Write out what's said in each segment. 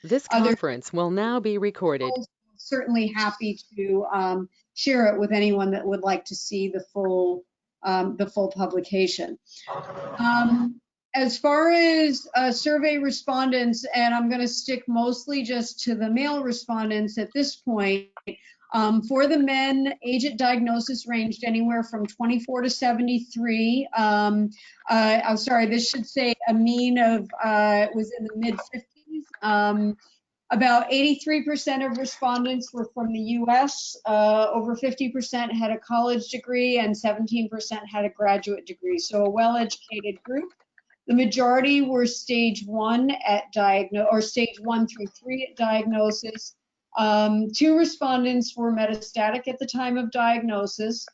This conference will now be recorded. Certainly happy to share it with anyone that would like to see the full publication. As far as survey respondents, and I'm going to stick mostly just to the male respondents at this point. For the men, age at diagnosis ranged anywhere from 24 to 73. I'm sorry, this should say a mean of was in the mid-50s. About 83% of respondents were from the US, over 50% had a college degree, and 17% had a graduate degree, so a well-educated group. The majority were stage 1 at stage 1 through 3 at diagnosis. 2 respondents were metastatic at the time of diagnosis.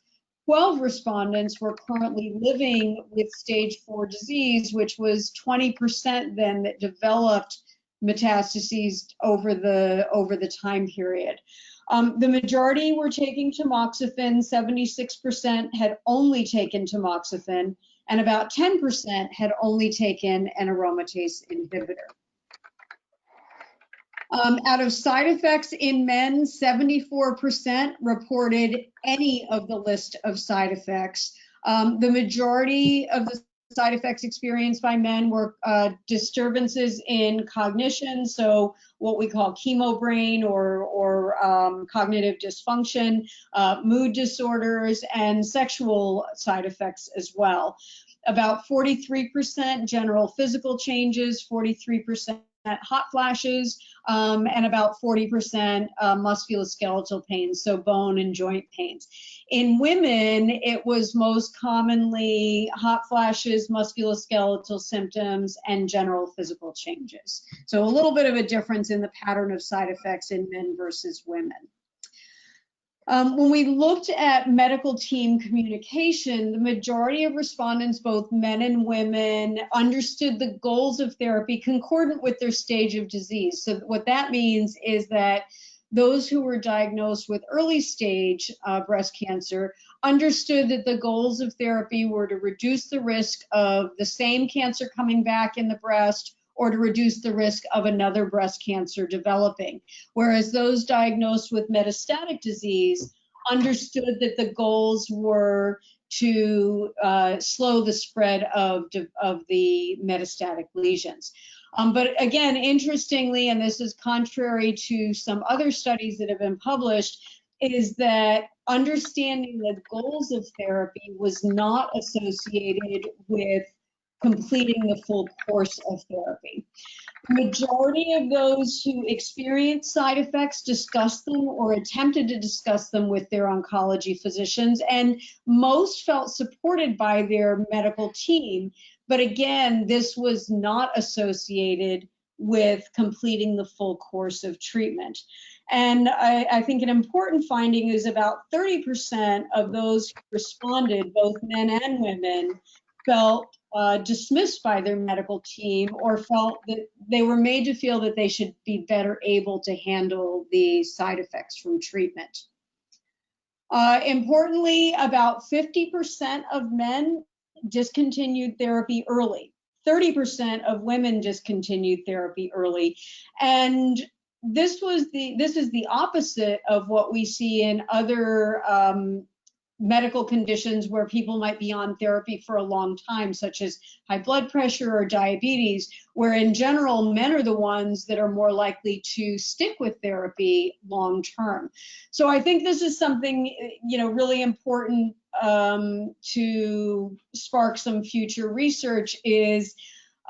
12 respondents were currently living with stage 4 disease, which was 20% then that developed metastases over the time period. The majority were taking tamoxifen, 76% had only taken tamoxifen, and about 10% had only taken an aromatase inhibitor. Out of side effects in men, 74% reported any of the list of side effects. The majority of the side effects experienced by men were disturbances in cognition, so what we call chemo brain or cognitive dysfunction, mood disorders, and sexual side effects as well. About 43% general physical changes, 43% hot flashes, and about 40% musculoskeletal pains, so bone and joint pains. In women, it was most commonly hot flashes, musculoskeletal symptoms, and general physical changes. So a little bit of a difference in the pattern of side effects in men versus women. When we looked at medical team communication, the majority of respondents, both men and women, understood the goals of therapy concordant with their stage of disease. So what that means is that those who were diagnosed with early stage breast cancer understood that the goals of therapy were to reduce the risk of the same cancer coming back in the breast or to reduce the risk of another breast cancer developing. Whereas those diagnosed with metastatic disease understood that the goals were to slow the spread of the metastatic lesions. But again, interestingly, and this is contrary to some other studies that have been published, is that understanding the goals of therapy was not associated with completing the full course of therapy. The majority of those who experienced side effects discussed them or attempted to discuss them with their oncology physicians, and most felt supported by their medical team. But again, this was not associated with completing the full course of treatment. And I think an important finding is about 30% of those who responded, both men and women, felt dismissed by their medical team or felt that they were made to feel that they should be better able to handle the side effects from treatment. Importantly, about 50% of men discontinued therapy early. 30% of women discontinued therapy early. And this is the opposite of what we see in other medical conditions where people might be on therapy for a long time, such as high blood pressure or diabetes, where in general, men are the ones that are more likely to stick with therapy long term. So I think this is something, really important to spark some future research is,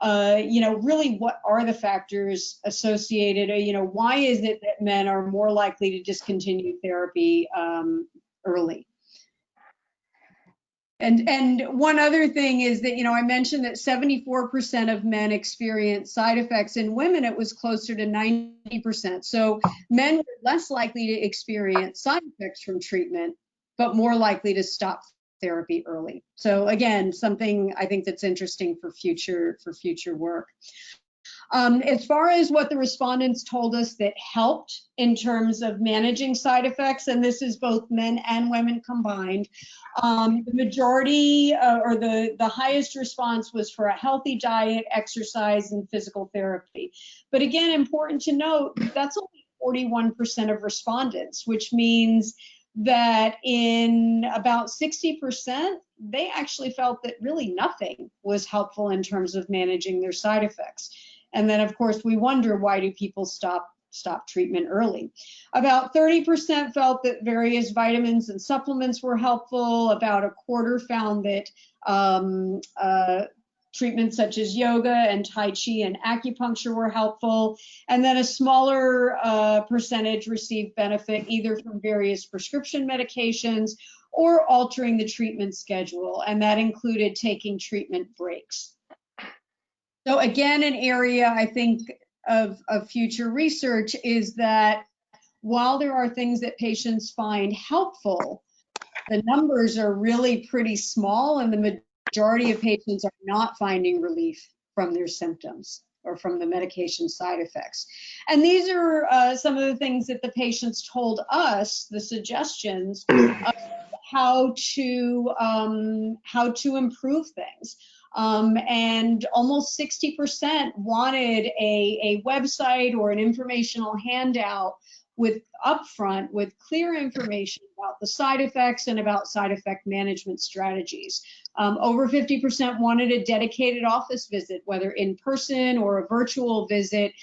really what are the factors associated, why is it that men are more likely to discontinue therapy early? And one other thing is that, I mentioned that 74% of men experience side effects. In women, it was closer to 90%. So men were less likely to experience side effects from treatment, but more likely to stop therapy early. So again, something I think that's interesting for future work. As far as what the respondents told us that helped in terms of managing side effects, and this is both men and women combined, the majority or the highest response was for a healthy diet, exercise, and physical therapy. But again, important to note, that's only 41% of respondents, which means that in about 60%, they actually felt that really nothing was helpful in terms of managing their side effects. And then, of course, we wonder, why do people stop treatment early? About 30% felt that various vitamins and supplements were helpful. About a quarter found that treatments such as yoga and Tai Chi and acupuncture were helpful. And then a smaller percentage received benefit either from various prescription medications or altering the treatment schedule. And that included taking treatment breaks. So again, an area I think of future research is that while there are things that patients find helpful, the numbers are really pretty small, and the majority of patients are not finding relief from their symptoms or from the medication side effects. And these are some of the things that the patients told us, the suggestions of how to improve things. And almost 60% wanted a website or an informational handout with upfront with clear information about the side effects and about side effect management strategies. Over 50% wanted a dedicated office visit, whether in person or a virtual visit,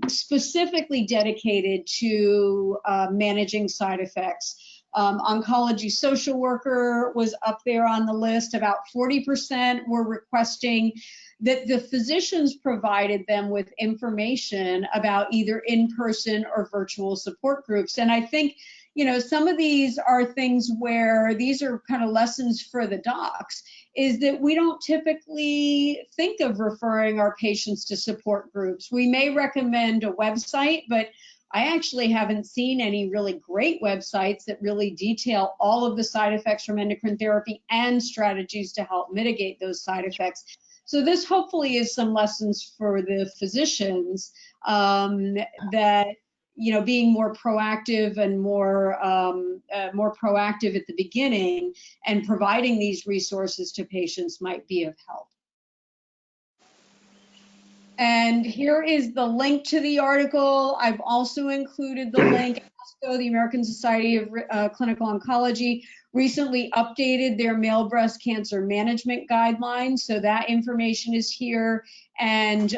specifically dedicated to managing side effects. Oncology social worker was up there on the list. About 40% were requesting that the physicians provided them with information about either in-person or virtual support groups. And I think, you know, some of these are things where these are kind of lessons for the docs, is that we don't typically think of referring our patients to support groups. We may recommend a website, but I actually haven't seen any really great websites that really detail all of the side effects from endocrine therapy and strategies to help mitigate those side effects. So this hopefully is some lessons for the physicians, that, you know, being more proactive and more proactive at the beginning and providing these resources to patients might be of help. And here is the link to the article. I've also included the link. ASCO, the American Society of Clinical Oncology, recently updated their male breast cancer management guidelines. So that information is here. And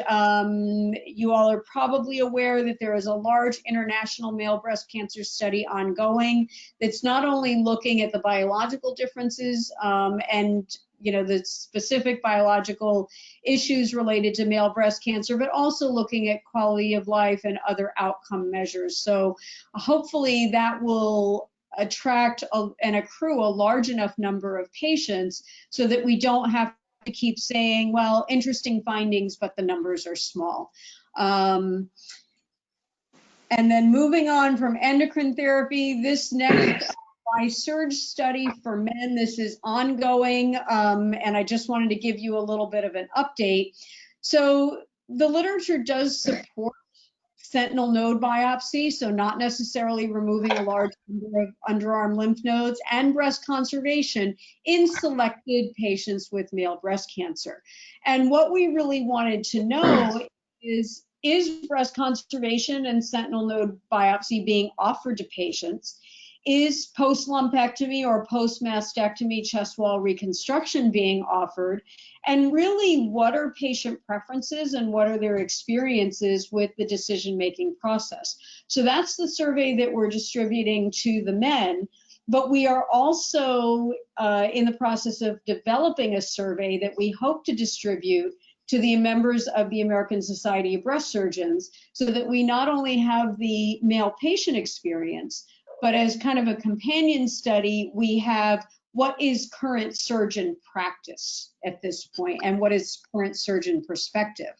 you all are probably aware that there is a large international male breast cancer study ongoing that's not only looking at the biological differences and the specific biological issues related to male breast cancer, but also looking at quality of life and other outcome measures. So hopefully that will attract and accrue a large enough number of patients so that we don't have to keep saying, well, interesting findings, but the numbers are small. And then moving on from endocrine therapy, this next MySurge study for men, this is ongoing, and I just wanted to give you a little bit of an update. So the literature does support sentinel node biopsy, so not necessarily removing a large number of underarm lymph nodes, and breast conservation in selected patients with male breast cancer. And what we really wanted to know is breast conservation and sentinel node biopsy being offered to patients? Is post-lumpectomy or post-mastectomy chest wall reconstruction being offered? And really, what are patient preferences and what are their experiences with the decision-making process? So that's the survey that we're distributing to the men, but we are also in the process of developing a survey that we hope to distribute to the members of the American Society of Breast Surgeons, so that we not only have the male patient experience, but as kind of a companion study, we have what is current surgeon practice at this point and what is current surgeon perspective.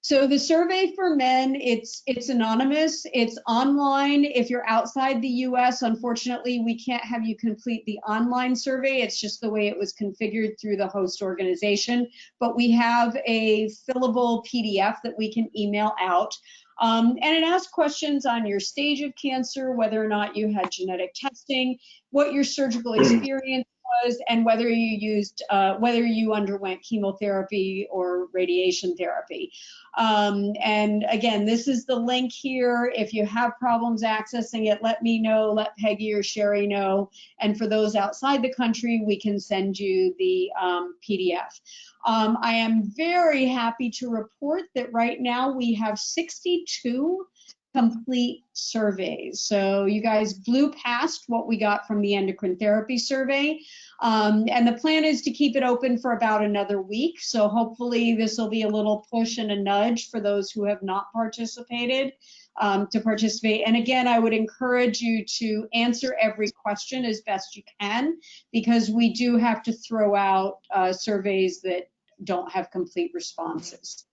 So the survey for men, it's anonymous, it's online. If you're outside the US, unfortunately, we can't have you complete the online survey. It's just the way it was configured through the host organization. But we have a fillable PDF that we can email out. And it asks questions on your stage of cancer, whether or not you had genetic testing, what your surgical experience was, and whether you underwent chemotherapy or radiation therapy. And again, this is the link here. If you have problems accessing it, let me know, let Peggy or Sherry know. And for those outside the country, we can send you the PDF. I am very happy to report that right now we have 62 complete surveys. So you guys blew past what we got from the endocrine therapy survey. And the plan is to keep it open for about another week. So hopefully this will be a little push and a nudge for those who have not participated to participate. And again, I would encourage you to answer every question as best you can, because we do have to throw out surveys that don't have complete responses.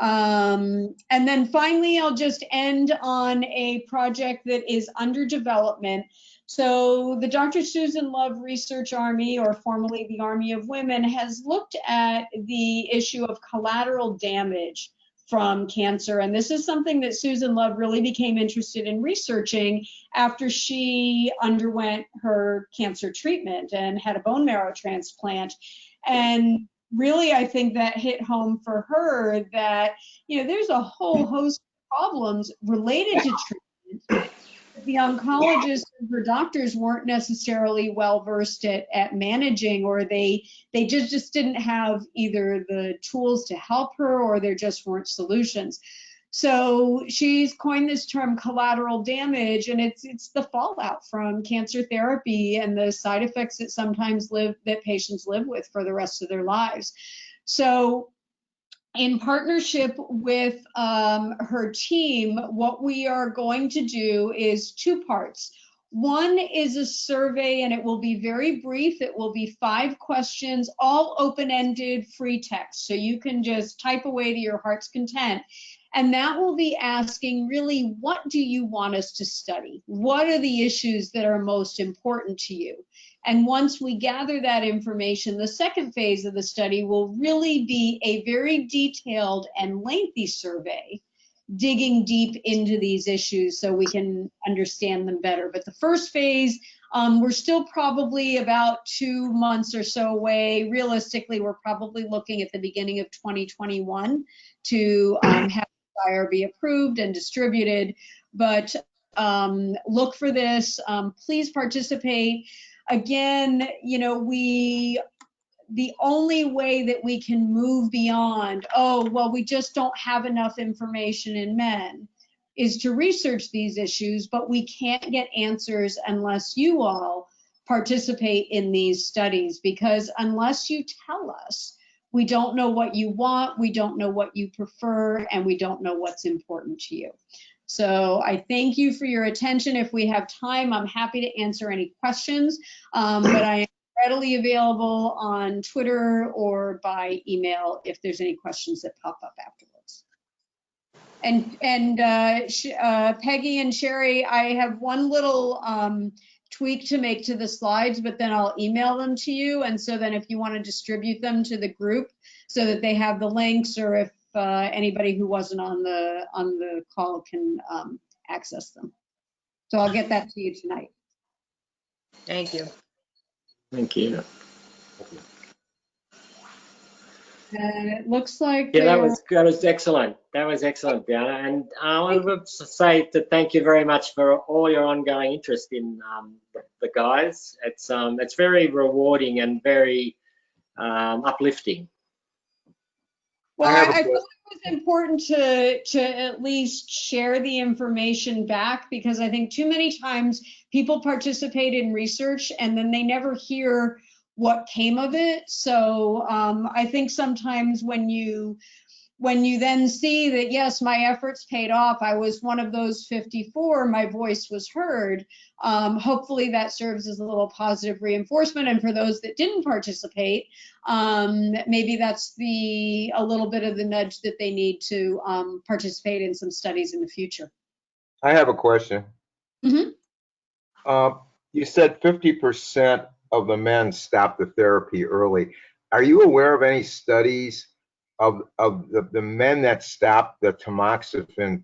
And then finally, I'll just end on a project that is under development. So the Dr. Susan Love Research Army, or formerly the Army of Women, has looked at the issue of collateral damage from cancer. And this is something that Susan Love really became interested in researching after she underwent her cancer treatment and had a bone marrow transplant. And really, I think that hit home for her that, there's a whole host of problems related to treatment. The oncologists and her doctors weren't necessarily well versed at managing, or they just didn't have either the tools to help her, or there just weren't solutions. So she's coined this term collateral damage, and it's the fallout from cancer therapy and the side effects that sometimes that patients live with for the rest of their lives. So in partnership with her team, what we are going to do is two parts. One is a survey, and it will be very brief. It will be 5 questions, all open-ended, free text. So you can just type away to your heart's content. And that will be asking, really, what do you want us to study? What are the issues that are most important to you? And once we gather that information, the second phase of the study will really be a very detailed and lengthy survey, digging deep into these issues so we can understand them better. But the first phase, we're still probably about 2 months or so away. Realistically, we're probably looking at the beginning of 2021 to have be approved and distributed, but look for this. Please participate. Again, the only way that we can move beyond, we just don't have enough information in men, is to research these issues, but we can't get answers unless you all participate in these studies, because unless you tell us, we don't know what you want, we don't know what you prefer, and we don't know what's important to you. So I thank you for your attention. If we have time, I'm happy to answer any questions, but I am readily available on Twitter or by email if there's any questions that pop up afterwards. And Peggy and Sherry, I have one little tweak to make to the slides, but then I'll email them to you. And so then if you want to distribute them to the group so that they have the links, or if anybody who wasn't on the call can access them. So I'll get that to you tonight. Thank you. Thank you. And it looks like that was excellent. That was excellent, Diana. And I would say to thank you very much for all your ongoing interest in the guys. It's very rewarding and very uplifting. Well, I thought it was important to at least share the information back, because I think too many times people participate in research and then they never hear what came of it. So I think sometimes when you when you then see that, yes, my efforts paid off, I was one of those 54, my voice was heard, hopefully that serves as a little positive reinforcement. And for those that didn't participate, maybe that's a little bit of the nudge that they need to participate in some studies in the future. I have a question. Mhm. You said 50% of the men stopped the therapy early. Are you aware of any studies of the men that stopped the tamoxifen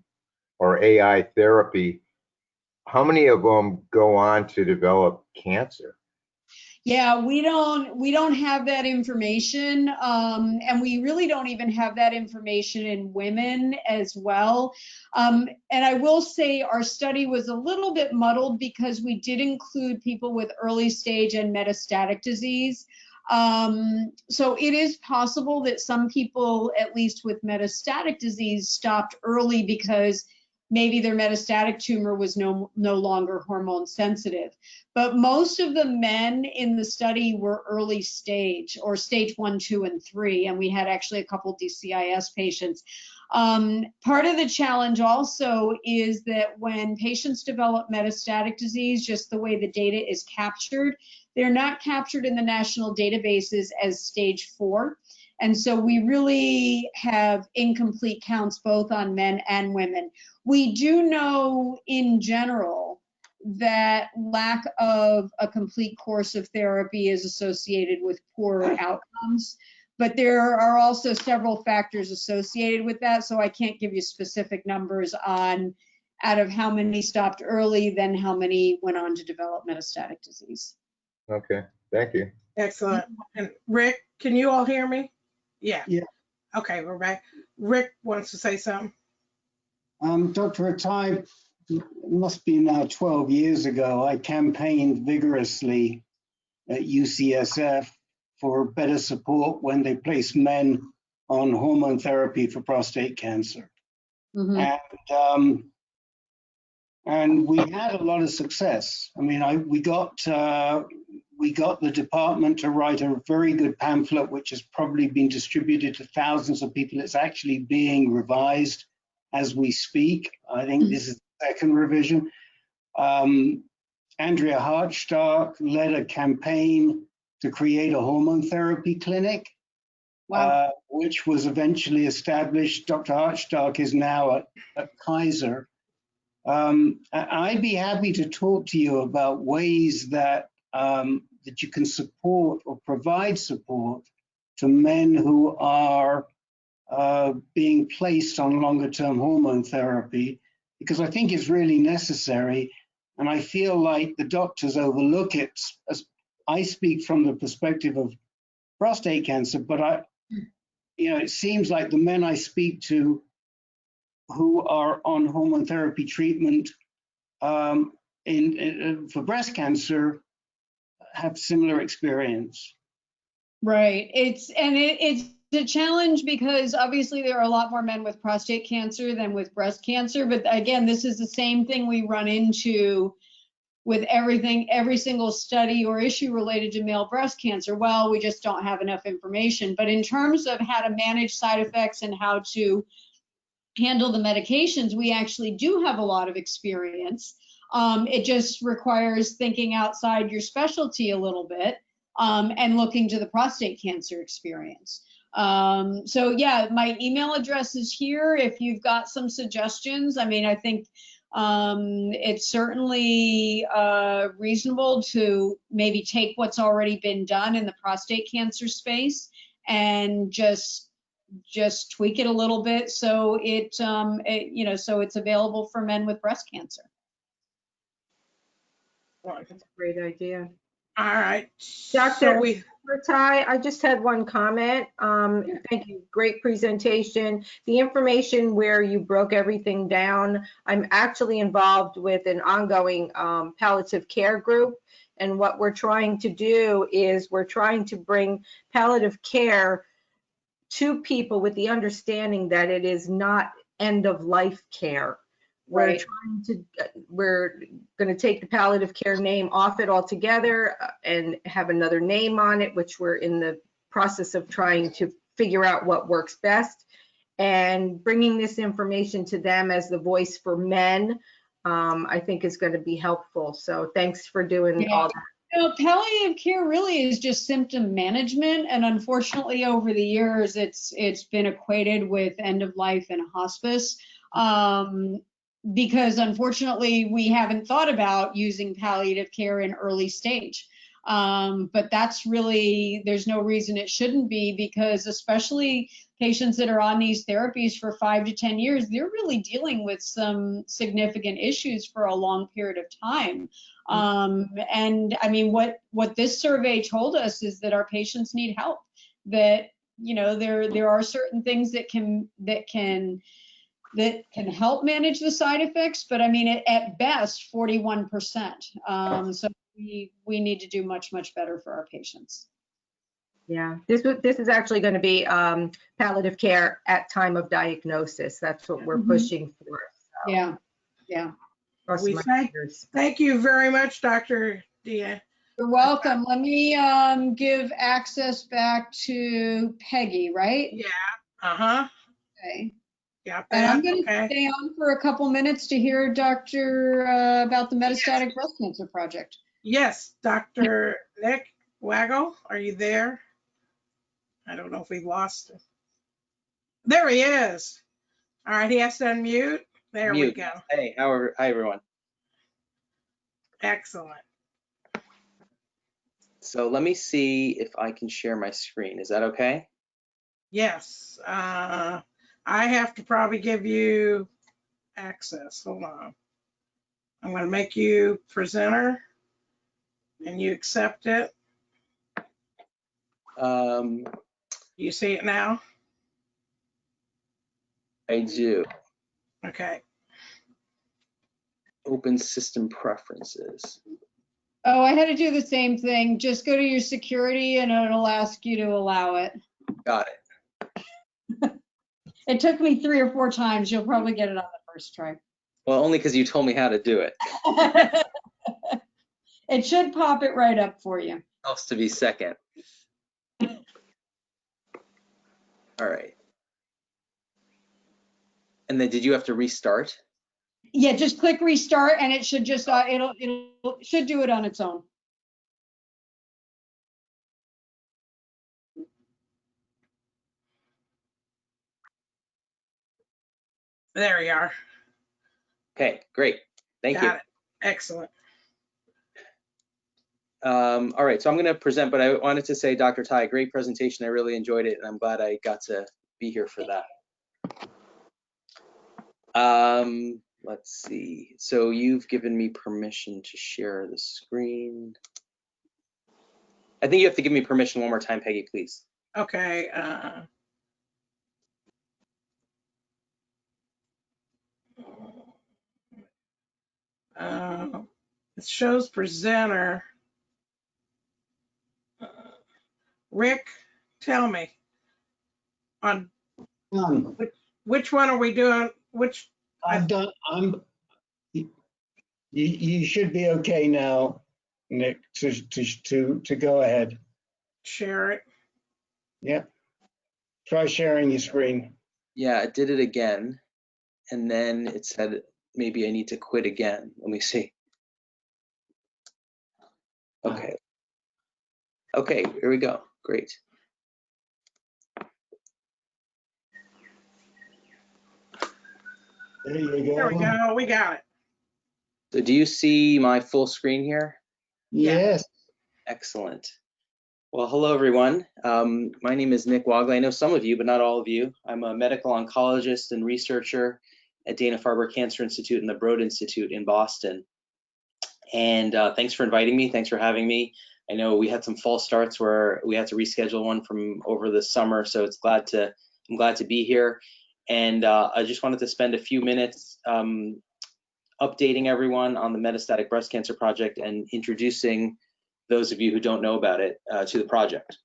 or AI therapy? How many of them go on to develop cancer? Yeah, we don't have that information, and we really don't even have that information in women as well. And I will say our study was a little bit muddled because we did include people with early stage and metastatic disease. So it is possible that some people, at least with metastatic disease, stopped early because maybe their metastatic tumor was no longer hormone sensitive. But most of the men in the study were early stage, or stage 1, 2, and 3, and we had actually a couple DCIS patients. Part of the challenge also is that when patients develop metastatic disease, just the way the data is captured, they're not captured in the national databases as stage 4. And so we really have incomplete counts both on men and women. We do know in general that lack of a complete course of therapy is associated with poorer outcomes, but there are also several factors associated with that. So I can't give you specific numbers on out of how many stopped early, then how many went on to develop metastatic disease. Okay, thank you. Excellent. And Rick, can you all hear me? Yeah. Yeah. Okay, we're back. Rick wants to say something. Dr. Attai, it must be now 12 years ago, I campaigned vigorously at UCSF for better support when they placed men on hormone therapy for prostate cancer. Mm-hmm. And we had a lot of success. I mean, we got the department to write a very good pamphlet, which has probably been distributed to thousands of people. It's actually being revised as we speak. I think this is the second revision. Andrea Hartstark led a campaign to create a hormone therapy clinic, Wow. which was eventually established. Dr. Hartstark is now at Kaiser. I'd be happy to talk to you about ways that that you can support or provide support to men who are being placed on longer-term hormone therapy, because I think it's really necessary. And I feel like the doctors overlook it. As I speak from the perspective of prostate cancer, but it seems like the men I speak to who are on hormone therapy treatment for breast cancer have similar experience. Right. It's a challenge because obviously there are a lot more men with prostate cancer than with breast cancer. But again, this is the same thing we run into with every single study or issue related to male breast cancer. Well, we just don't have enough information. But in terms of how to manage side effects and how to handle the medications, we actually do have a lot of experience. It just requires thinking outside your specialty a little bit and looking to the prostate cancer experience. So yeah, my email address is here if you've got some suggestions. I mean, I think it's certainly reasonable to maybe take what's already been done in the prostate cancer space and just tweak it a little bit so so it's available for men with breast cancer. That's a great idea. All right. Dr. So Attai, I just had one comment. Thank you. Great presentation. The information where you broke everything down, I'm actually involved with an ongoing palliative care group. And what we're trying to do is we're trying to bring palliative care to people with the understanding that it is not end of life care. Right. We're going to take the palliative care name off it altogether and have another name on it, which we're in the process of trying to figure out what works best. and bringing this information to them as the voice for men, I think is going to be helpful. So thanks for doing all that. You know, palliative care really is just symptom management, and unfortunately, over the years, it's been equated with end of life and hospice, because unfortunately, we haven't thought about using palliative care in early stage. But that's really, there's no reason it shouldn't be, because especially patients that are on these therapies for 5 to 10 years, they're really dealing with some significant issues for a long period of time. And I mean, what this survey told us is that our patients need help, that, you know, there are certain things that can help manage the side effects, but I mean, at best, 41%. So we need to do much better for our patients. Yeah, this is actually going to be palliative care at time of diagnosis. That's what we're pushing for. So. Yeah. We thank you very much, Dr. Dia. You're welcome. Let me give access back to Peggy, right? Yeah. Okay. Got And that. I'm going to stay on for a couple minutes to hear Dr. About the Metastatic Breast Cancer Project. Yes, Dr. Nick Waggle, are you there? I don't know if we lost him. There he is. All right, he has to unmute. There we go. Hey, hi everyone. Excellent. So let me see if I can share my screen. Is that okay? Yes. I have to probably give you access. Hold on. I'm going to make you presenter and you accept it. You see it now? I do. Okay. Open system preferences. Oh, I had to do the same thing. Just go to your security and it'll ask you to allow it. Got it. It took me 3 or 4 times. You'll probably get it on the first try. Well, only because you told me how to do it. It should pop it right up for you. Helps to be second. All right. And then did you have to restart? Yeah, just click restart and it should just, it should do it on its own. There we are. Okay, great. Thank you. Got it. Excellent. All right, so I'm going to present, but I wanted to say, Dr. Tai, great presentation. I really enjoyed it, and I'm glad I got to be here for that. Let's see. So you've given me permission to share the screen. I think you have to give me permission one more time, Peggy, please. Okay. It shows presenter. Rick, tell me on which one are we doing? Which I've done. You should be okay now, Nick, to go ahead. Share it. Yep. Try sharing your screen. Yeah, it did it again, and then it said maybe I need to quit again. Let me see. Okay. Okay, here we go. Great. There you go. There we go. We got it. So do you see my full screen here? Yes. Excellent. Well, hello, everyone. My name is Nick Waggle. I know some of you, but not all of you. I'm a medical oncologist and researcher at Dana-Farber Cancer Institute and the Broad Institute in Boston. And thanks for inviting me. Thanks for having me. I know we had some false starts where we had to reschedule one from over the summer, so I'm glad to be here. And I just wanted to spend a few minutes updating everyone on the Metastatic Breast Cancer Project and introducing those of you who don't know about it to the project.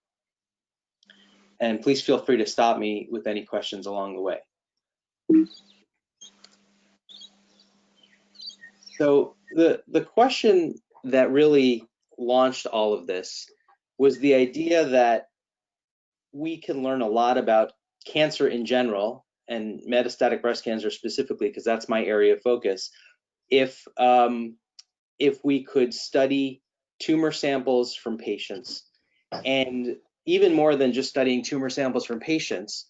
And please feel free to stop me with any questions along the way. So the question that really launched all of this was the idea that we can learn a lot about cancer in general and metastatic breast cancer specifically, because that's my area of focus, if we could study tumor samples from patients, and even more than just studying tumor samples from patients,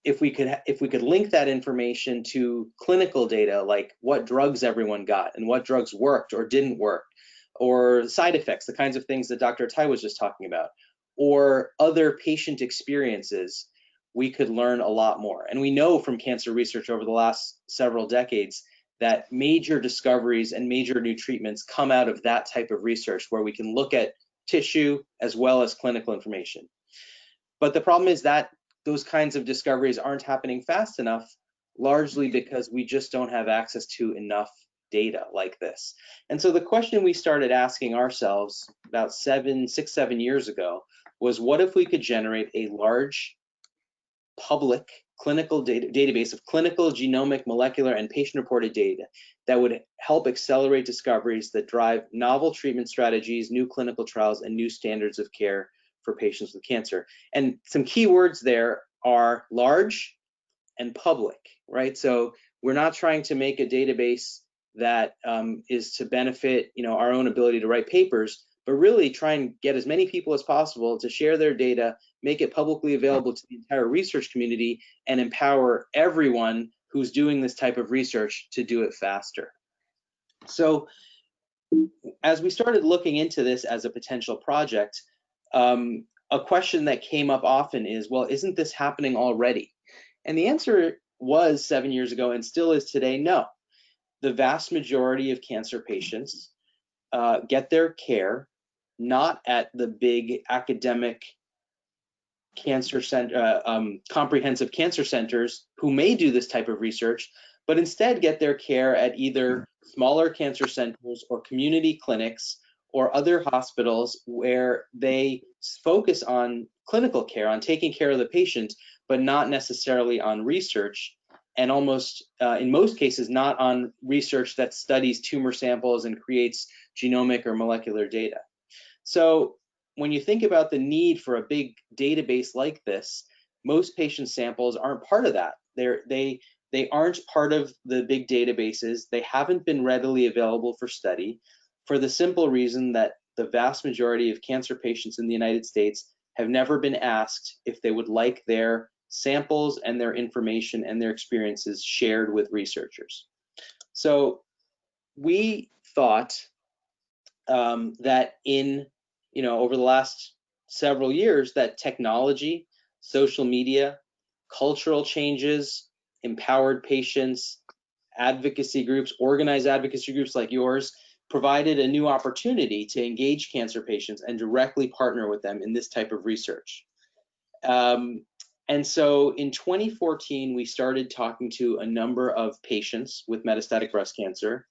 if we could link that information to clinical data, like what drugs everyone got and what drugs worked or didn't work, or side effects, the kinds of things that Dr. Tai was just talking about, or other patient experiences, we could learn a lot more. And we know from cancer research over the last several decades that major discoveries and major new treatments come out of that type of research, where we can look at tissue as well as clinical information. But the problem is that those kinds of discoveries aren't happening fast enough, largely because we just don't have access to enough data like this. And so the question we started asking ourselves about 6, 7 years ago was, what if we could generate a large public clinical database of clinical, genomic, molecular, and patient-reported data that would help accelerate discoveries that drive novel treatment strategies, new clinical trials, and new standards of care for patients with cancer. And some key words there are large and public, right? So we're not trying to make a database that is to benefit, our own ability to write papers, but really try and get as many people as possible to share their data, make it publicly available to the entire research community, and empower everyone who's doing this type of research to do it faster. So as we started looking into this as a potential project, a question that came up often is, well, isn't this happening already? And the answer was 7 years ago, and still is today, no. The vast majority of cancer patients get their care not at the big academic cancer center, comprehensive cancer centers who may do this type of research, but instead get their care at either smaller cancer centers or community clinics or other hospitals, where they focus on clinical care, on taking care of the patient, but not necessarily on research, and almost in most cases not on research that studies tumor samples and creates genomic or molecular data. So when you think about the need for a big database like this, most patient samples aren't part of that. They aren't part of the big databases. They haven't been readily available for study, for the simple reason that the vast majority of cancer patients in the United States have never been asked if they would like their samples and their information and their experiences shared with researchers. So we thought that over the last several years, that technology, social media, cultural changes, empowered patients, advocacy groups, organized advocacy groups like yours, provided a new opportunity to engage cancer patients and directly partner with them in this type of research. And so in 2014, we started talking to a number of patients with metastatic breast cancer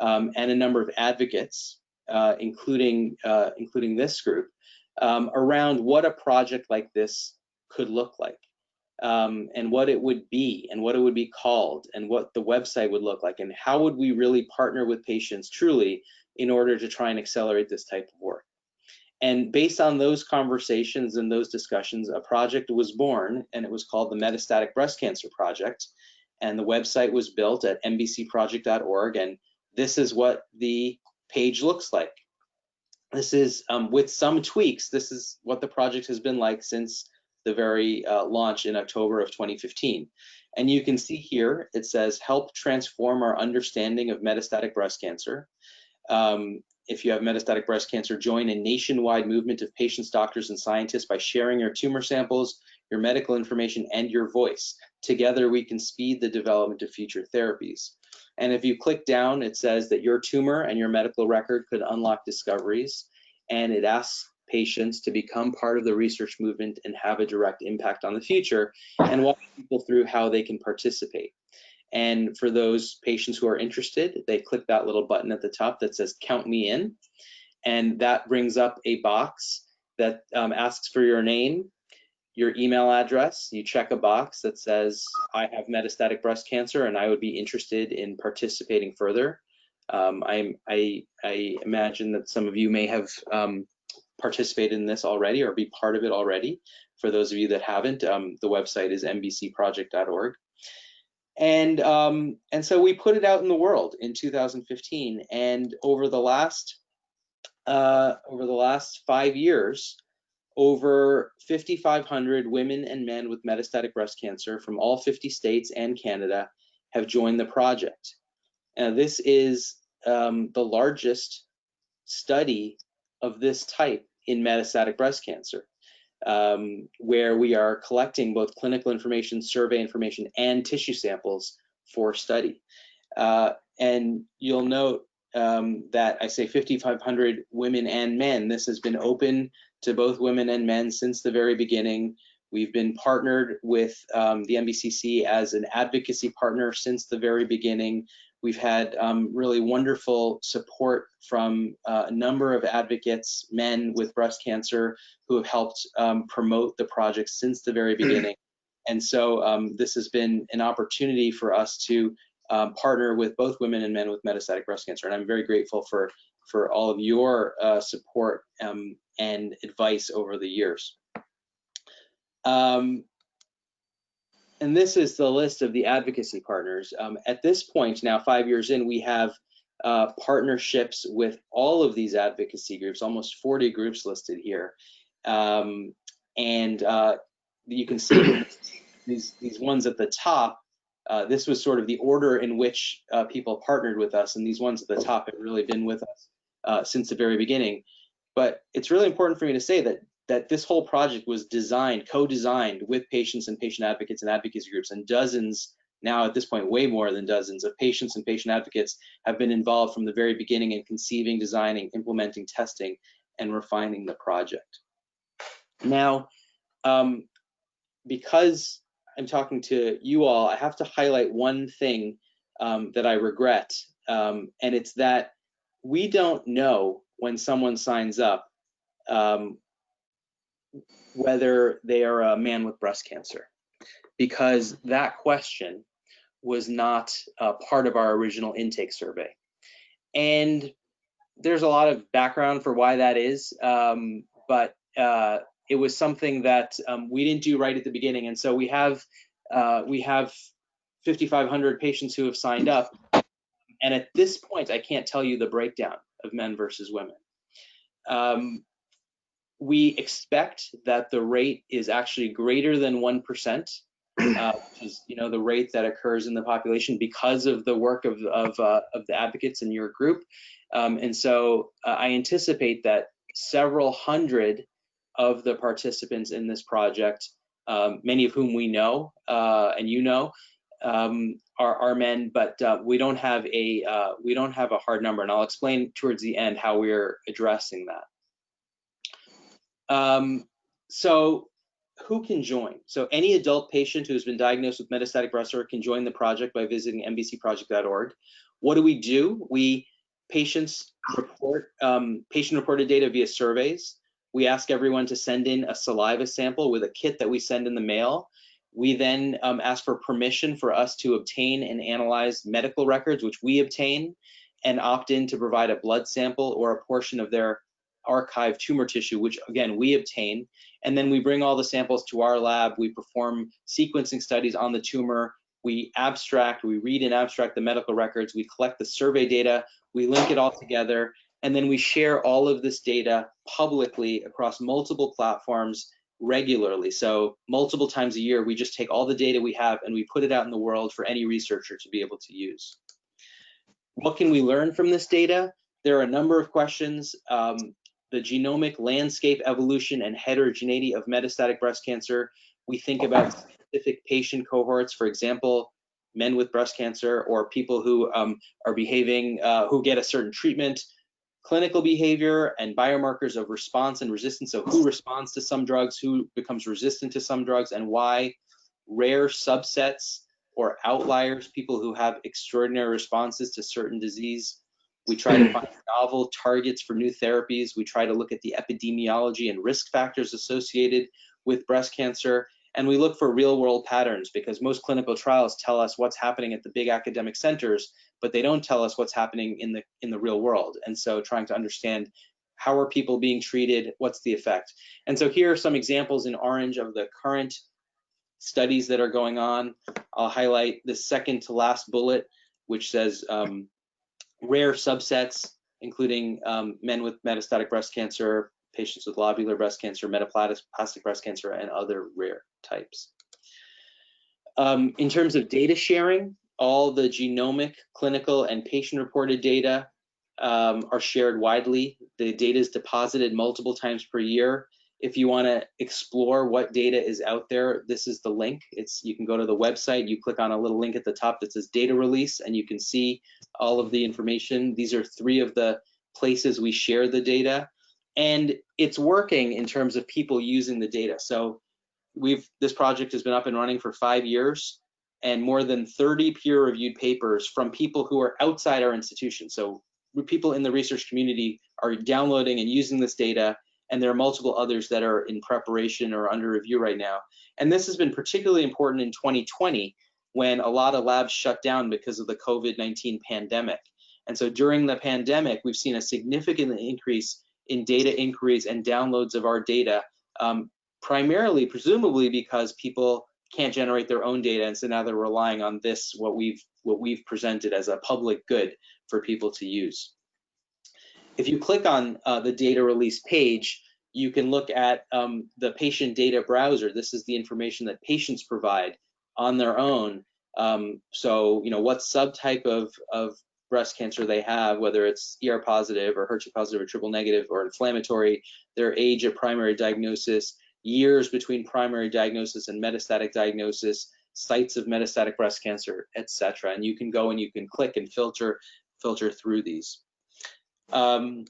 and a number of advocates, including this group, around what a project like this could look like, and what it would be, and what it would be called, and what the website would look like, and how would we really partner with patients truly in order to try and accelerate this type of work. And based on those conversations and those discussions, a project was born, and it was called the Metastatic Breast Cancer Project. And the website was built at mbcproject.org, and this is what the page looks like. This is, with some tweaks, this is what the project has been like since the very launch in October of 2015. And you can see here, it says, help transform our understanding of metastatic breast cancer. If you have metastatic breast cancer, join a nationwide movement of patients, doctors, and scientists by sharing your tumor samples, your medical information, and your voice. Together, we can speed the development of future therapies. And if you click down, it says that your tumor and your medical record could unlock discoveries, and it asks patients to become part of the research movement and have a direct impact on the future, and walk people through how they can participate. And for those patients who are interested, they click that little button at the top that says count me in, and that brings up a box that asks for your name, your email address. You check a box that says I have metastatic breast cancer and I would be interested in participating further. I imagine that some of you may have participated in this already or be part of it already. for those of you that haven't. The website is mbcproject.org. And so we put it out in the world in 2015, and over the last 5 years, over 5,500 women and men with metastatic breast cancer from all 50 states and Canada have joined the project. This is the largest study of this type in metastatic breast cancer, where we are collecting both clinical information, survey information, and tissue samples for study. And you'll note that I say 5,500 women and men. This has been open to both women and men since the very beginning. We've been partnered with the MBCC as an advocacy partner since the very beginning. We've had really wonderful support from a number of advocates, men with breast cancer, who have helped promote the project since the very beginning. And so this has been an opportunity for us to partner with both women and men with metastatic breast cancer. And I'm very grateful for all of your support and advice over the years. And this is the list of the advocacy partners. At this point now, 5 years in, we have partnerships with all of these advocacy groups, almost 40 groups listed here. And you can see these ones at the top. This was sort of the order in which people partnered with us, and these ones at the top have really been with us since the very beginning. But it's really important for me to say that this whole project was co-designed with patients and patient advocates and advocacy groups, and dozens, now at this point way more than dozens, of patients and patient advocates have been involved from the very beginning in conceiving, designing, implementing, testing, and refining the project. Now, because I'm talking to you all, I have to highlight one thing that I regret, and it's that we don't know when someone signs up whether they are a man with breast cancer, because that question was not part of our original intake survey. And there's a lot of background for why that is, but it was something that we didn't do right at the beginning. And so we have 5,500 patients who have signed up. And at this point, I can't tell you the breakdown of men versus women. We expect that the rate is actually greater than 1%, which is, the rate that occurs in the population because of the work of the advocates in your group. And so I anticipate that several hundred of the participants in this project, many of whom we know and are men, but we don't have a hard number, and I'll explain towards the end how we're addressing that. So who can join? So any adult patient who has been diagnosed with metastatic breast cancer can join the project by visiting mbcproject.org. What do? Patients report patient-reported data via surveys. We ask everyone to send in a saliva sample with a kit that we send in the mail. We then ask for permission for us to obtain and analyze medical records, which we obtain, and opt in to provide a blood sample or a portion of their archived tumor tissue, which again we obtain. And then we bring all the samples to our lab. We perform sequencing studies on the tumor. We read and abstract the medical records. We collect the survey data. We link it all together. And then we share all of this data publicly across multiple platforms regularly. So multiple times a year, we just take all the data we have and we put it out in the world for any researcher to be able to use. What can we learn from this data? There are a number of questions. The genomic landscape, evolution, and heterogeneity of metastatic breast cancer. We think about specific patient cohorts, for example, men with breast cancer, or people who are behaving, who get a certain treatment, clinical behavior and biomarkers of response and resistance. So who responds to some drugs, who becomes resistant to some drugs, and why. Rare subsets or outliers, people who have extraordinary responses to certain disease. We try to find novel targets for new therapies. We try to look at the epidemiology and risk factors associated with breast cancer. And we look for real world patterns, because most clinical trials tell us what's happening at the big academic centers, but they don't tell us what's happening in the real world. And so trying to understand How are people being treated? What's the effect? And so here are some examples in orange of the current studies that are going on. I'll highlight the second to last bullet, which says rare subsets, including men with metastatic breast cancer, patients with lobular breast cancer, metaplastic breast cancer, and other rare types. In terms of data sharing, all the genomic, clinical, and patient-reported data are shared widely. The data is deposited multiple times per year. If you want to explore what data is out there, this is the link. You can go to the website, you click on a little link at the top that says data release, and you can see all of the information. These are 3 of the places we share the data, and it's working in terms of people using the data. So this project has been up and running for 5 years, and more than 30 peer-reviewed papers from people who are outside our institution. So people in the research community are downloading and using this data, and there are multiple others that are in preparation or under review right now. And this has been particularly important in 2020, when a lot of labs shut down because of the COVID-19 pandemic. And so during the pandemic, we've seen a significant increase in data inquiries and downloads of our data, primarily, presumably, because people can't generate their own data, and so now they're relying on this, what we've presented as a public good for people to use. If you click on the data release page, you can look at the patient data browser. This is the information that patients provide on their own. So, what subtype of breast cancer they have, whether it's ER positive or HER2 positive or triple negative or inflammatory, their age at primary diagnosis, years between primary diagnosis and metastatic diagnosis, sites of metastatic breast cancer, etc. And you can go and you can click and filter through these. It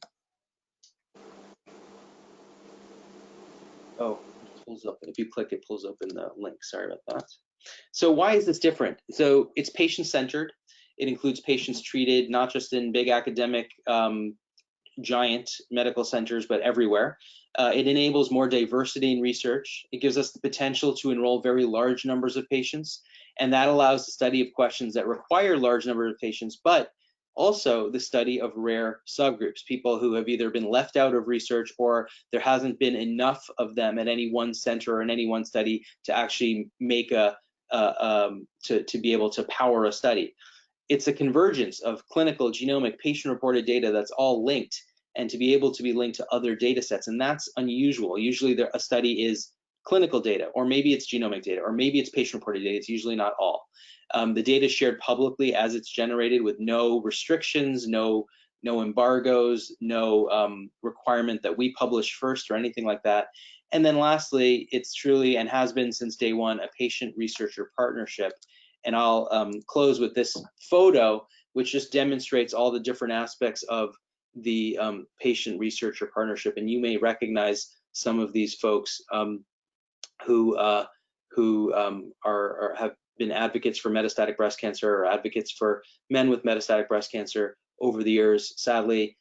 pulls up. If you click, it pulls open the link. Sorry about that. So why is this different? So it's patient-centered. It includes patients treated not just in big academic giant medical centers, but everywhere. It enables more diversity in research. It gives us the potential to enroll very large numbers of patients, and that allows the study of questions that require large numbers of patients, but also the study of rare subgroups, people who have either been left out of research or there hasn't been enough of them at any one center or in any one study to actually make to be able to power a study. It's a convergence of clinical, genomic, patient-reported data that's all linked, and to be able to be linked to other data sets, and that's unusual. Usually a study is clinical data, or maybe it's genomic data, or maybe it's patient-reported data. It's usually not all. The data is shared publicly as it's generated with no restrictions, no embargoes, no requirement that we publish first or anything like that. And then lastly, it's truly, and has been since day one, a patient-researcher partnership. And I'll close with this photo, which just demonstrates all the different aspects of the patient-researcher partnership. And you may recognize some of these folks who have been advocates for metastatic breast cancer or advocates for men with metastatic breast cancer over the years. Sadly,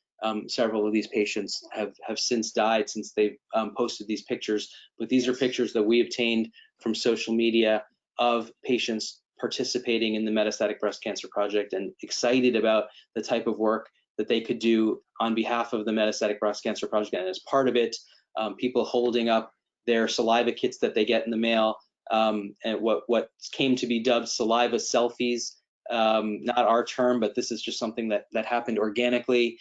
several of these patients have since died since they've posted these pictures, but these are pictures that we obtained from social media of patients participating in the Metastatic Breast Cancer Project and excited about the type of work that they could do on behalf of the Metastatic Breast Cancer Project. And as part of it, people holding up their saliva kits that they get in the mail, and what came to be dubbed saliva selfies. Not our term, but this is just something that happened organically.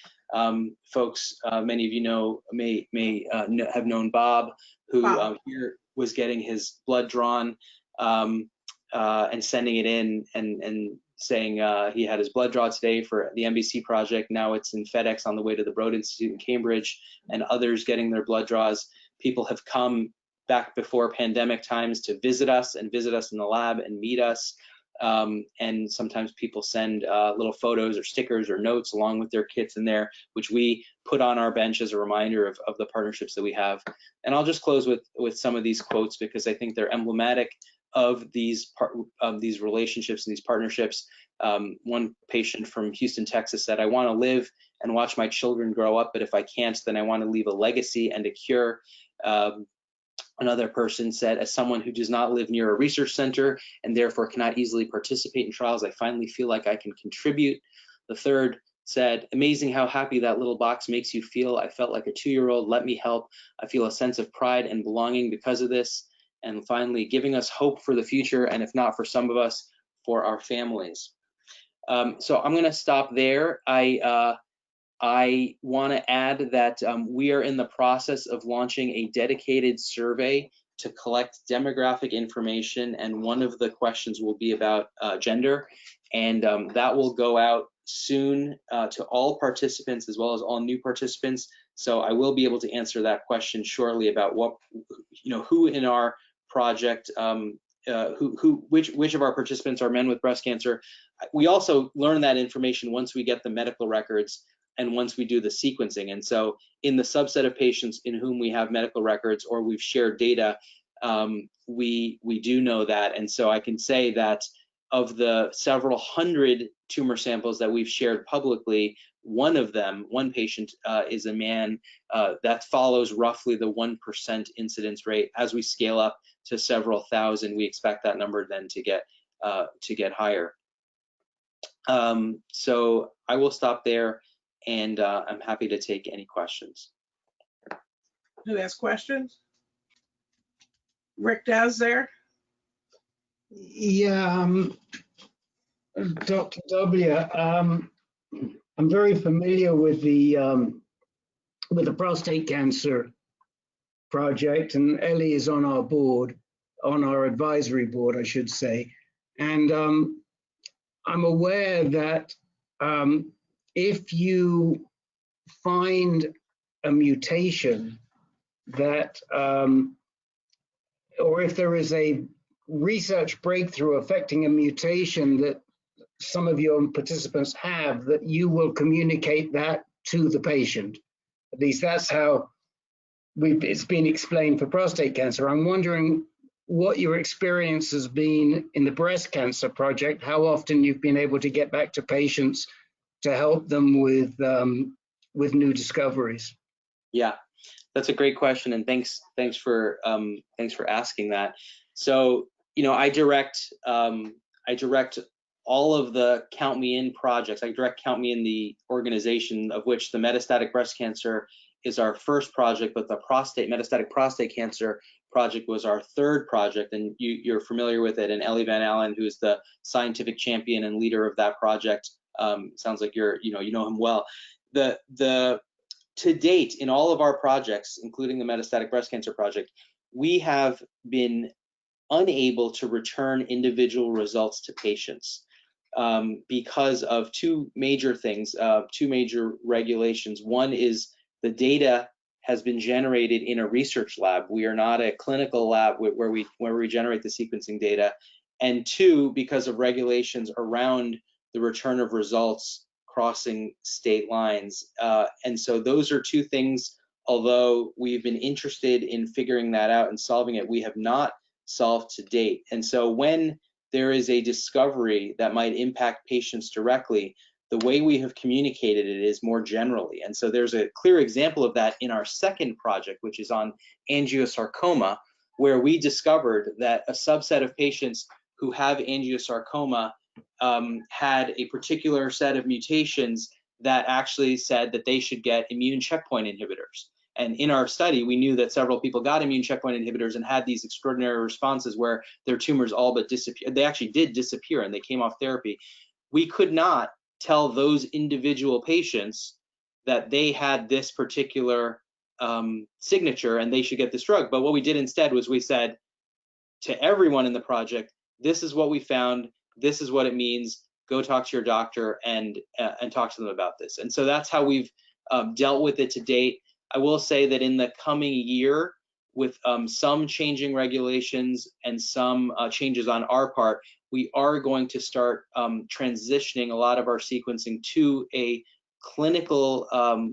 Folks, many of you may have known Bob, who here was getting his blood drawn and sending it in and saying he had his blood draw today for the MBC project. Now it's in FedEx on the way to the Broad Institute in Cambridge, and others getting their blood draws. People have come back before pandemic times to visit us in the lab and meet us. And sometimes people send little photos or stickers or notes along with their kits in there, which we put on our bench as a reminder of the partnerships that we have. And I'll just close with some of these quotes because I think they're emblematic of these relationships and these partnerships. One patient from Houston, Texas said, "I want to live and watch my children grow up, but if I can't, then I want to leave a legacy and a cure." Another person said, "As someone who does not live near a research center and therefore cannot easily participate in trials, I finally feel like I can contribute." The third said, amazing how happy that little box makes you feel. I felt like a 2-year-old. Let me help. I feel a sense of pride and belonging because of this. And finally, giving us hope for the future, and if not for some of us, for our families. So I'm going to stop there. I want to add that we are in the process of launching a dedicated survey to collect demographic information, and one of the questions will be about gender, and that will go out soon to all participants as well as all new participants. So I will be able to answer that question shortly about what, who in our project, which of our participants are men with breast cancer. We also learn that information once we get the medical records and once we do the sequencing. And so in the subset of patients in whom we have medical records or we've shared data, we do know that. And so I can say that of the several hundred tumor samples that we've shared publicly, one patient is a man. That follows roughly the 1% incidence rate. As we scale up to several thousand, we expect that number then to get higher. So I will stop there, and I'm happy to take any questions. Who has questions? Rick Does there? Yeah, Dr. W. I'm very familiar with the prostate cancer project, and Ellie is on our board, on our advisory board, I should say. And I'm aware that if you find a mutation that, or if there is a research breakthrough affecting a mutation that some of your participants have, that you will communicate that to the patient. At least that's how it's been explained for prostate cancer. I'm wondering what your experience has been in the breast cancer project, how often you've been able to get back to patients to help them with new discoveries. Yeah, that's a great question, and thanks for asking that. So, I direct all of the Count Me In projects. I direct Count Me In, the organization of which the metastatic breast cancer is our first project, but the metastatic prostate cancer project was our third project, and you're familiar with it. And Ellie Van Allen, who's the scientific champion and leader of that project, sounds like you know him well. To date, in all of our projects, including the metastatic breast cancer project, we have been unable to return individual results to patients because of two major things, two major regulations. One is the data has been generated in a research lab. We are not a clinical lab where we generate the sequencing data. And two, because of regulations around the return of results crossing state lines. And so those are two things, although we've been interested in figuring that out and solving it, we have not solved to date. And so when there is a discovery that might impact patients directly, the way we have communicated it is more generally. And so there's a clear example of that in our second project, which is on angiosarcoma, where we discovered that a subset of patients who have angiosarcoma had a particular set of mutations that actually said that they should get immune checkpoint inhibitors. And in our study, we knew that several people got immune checkpoint inhibitors and had these extraordinary responses where their tumors all but disappeared. They actually did disappear and they came off therapy. We could not tell those individual patients that they had this particular signature and they should get this drug. But what we did instead was we said to everyone in the project, this is what we found, this is what it means, go talk to your doctor and talk to them about this. And so that's how we've dealt with it to date. I will say that in the coming year, with some changing regulations and some changes on our part, we are going to start transitioning a lot of our sequencing to a clinical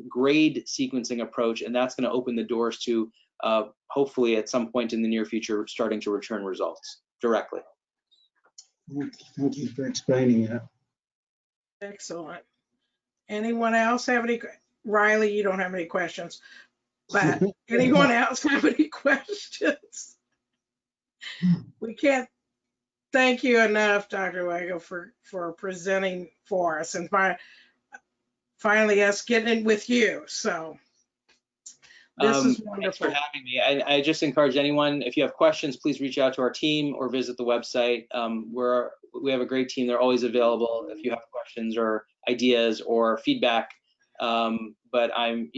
grade sequencing approach, and that's going to open the doors to hopefully at some point in the near future starting to return results directly. Thank you for explaining that. Excellent. Anyone else have any? Riley, you don't have any questions, but anyone else have any questions? We can't thank you enough, Dr. Wago, for presenting for us. And finally us getting in with you. So this is Thanks for wonderful. having me. I just encourage anyone, if you have questions, please reach out to our team or visit the website. We have a great team. They're always available if you have questions or ideas or feedback. But I'm,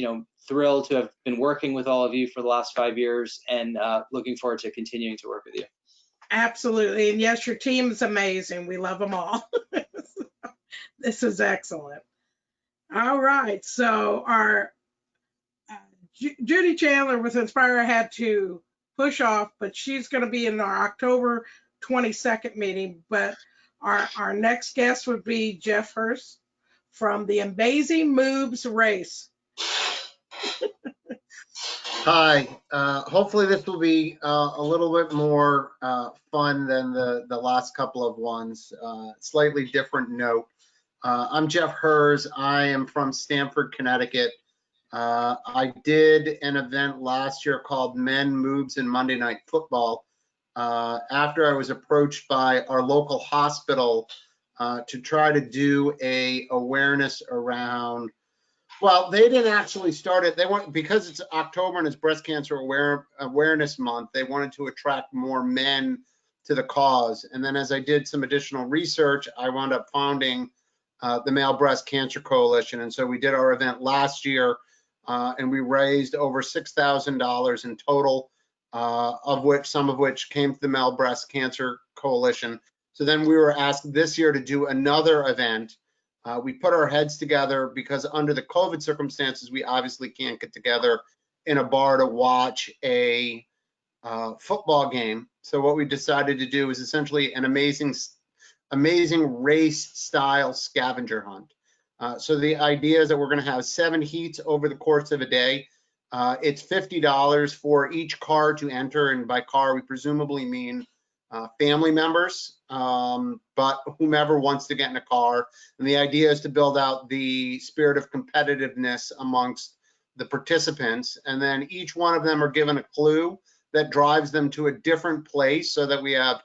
thrilled to have been working with all of you for the last 5 years and looking forward to continuing to work with you. Absolutely. And yes, your team is amazing. We love them all. This is excellent. All right. So our Judy Chandler with Inspire had to push off, but she's going to be in our October 22nd meeting. But our next guest would be Jeff Hurst from the Amazing Moves race. Hi, hopefully this will be a little bit more fun than the last couple of ones. Slightly different note. I'm Jeff Hurst. I am from Stamford, Connecticut. I did an event last year called Men, Moves, and Monday Night Football after I was approached by our local hospital to try to do a awareness around. Well, they didn't actually start it. They want, because it's October and it's Breast Cancer Awareness Month, they wanted to attract more men to the cause. And then as I did some additional research, I wound up founding the Male Breast Cancer Coalition. And so we did our event last year and we raised over $6,000 in total, some of which came to the Male Breast Cancer Coalition. So then we were asked this year to do another event. We put our heads together because under the COVID circumstances, we obviously can't get together in a bar to watch a football game. So what we decided to do is essentially an amazing race style scavenger hunt. So the idea is that we're going to have 7 heats over the course of a day. It's $50 for each car to enter, and by car we presumably mean family members, but whomever wants to get in a car. And the idea is to build out the spirit of competitiveness amongst the participants. And then each one of them are given a clue that drives them to a different place, so that we have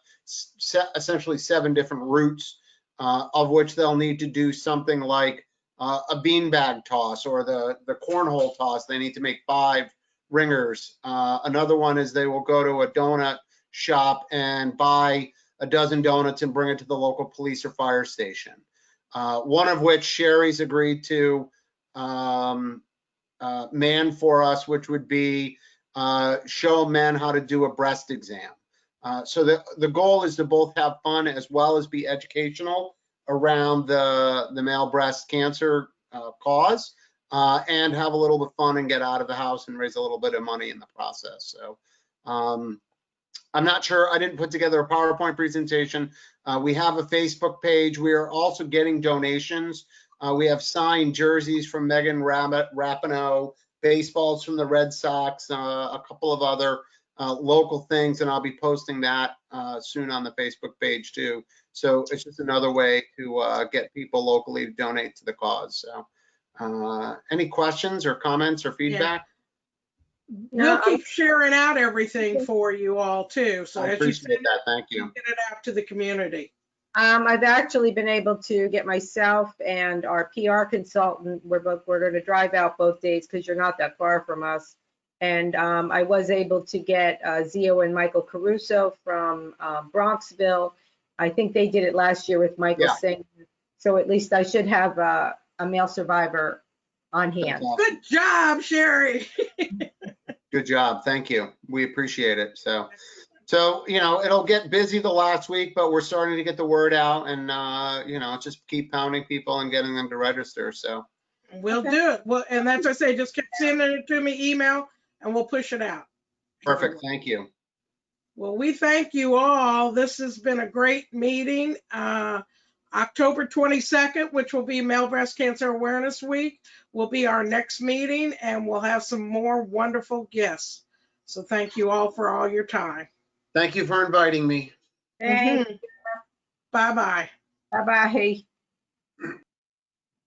essentially 7 different routes, of which they'll need to do something like a beanbag toss or the cornhole toss. They need to make 5 ringers. Another one is they will go to a donut shop and buy a dozen donuts and bring it to the local police or fire station. One of which Sherry's agreed to man for us, which would be show men how to do a breast exam. So the goal is to both have fun as well as be educational around the male breast cancer cause, and have a little bit of fun and get out of the house and raise a little bit of money in the process. So I'm not sure, I didn't put together a PowerPoint presentation. We have a Facebook page. We are also getting donations. We have signed jerseys from Megan Rapinoe, baseballs from the Red Sox, a couple of other local things, and I'll be posting that soon on the Facebook page too. So it's just another way to get people locally to donate to the cause. So any questions or comments or feedback? We'll keep sharing out everything for you all too. So I appreciate that. Thank you. Get it out to the community. I've actually been able to get myself and our PR consultant, we're going to drive out both days because you're not that far from us. And I was able to get Zio and Michael Caruso from Bronxville. I think they did it last year with Michael Singh. So at least I should have a male survivor on hand. Good job, Sherry. Good job. Thank you. We appreciate it. So it'll get busy the last week, but we're starting to get the word out, and just keep pounding people and getting them to register. So we'll do it. Well, and that's what I say, just keep sending it to me, email, and we'll push it out. Perfect. Thank you. Well, we thank you all. This has been a great meeting. October 22nd, which will be Male Breast Cancer Awareness Week, will be our next meeting, and we'll have some more wonderful guests. So thank you all for all your time. Thank you for inviting me. Thanks. Bye-bye. Bye-bye.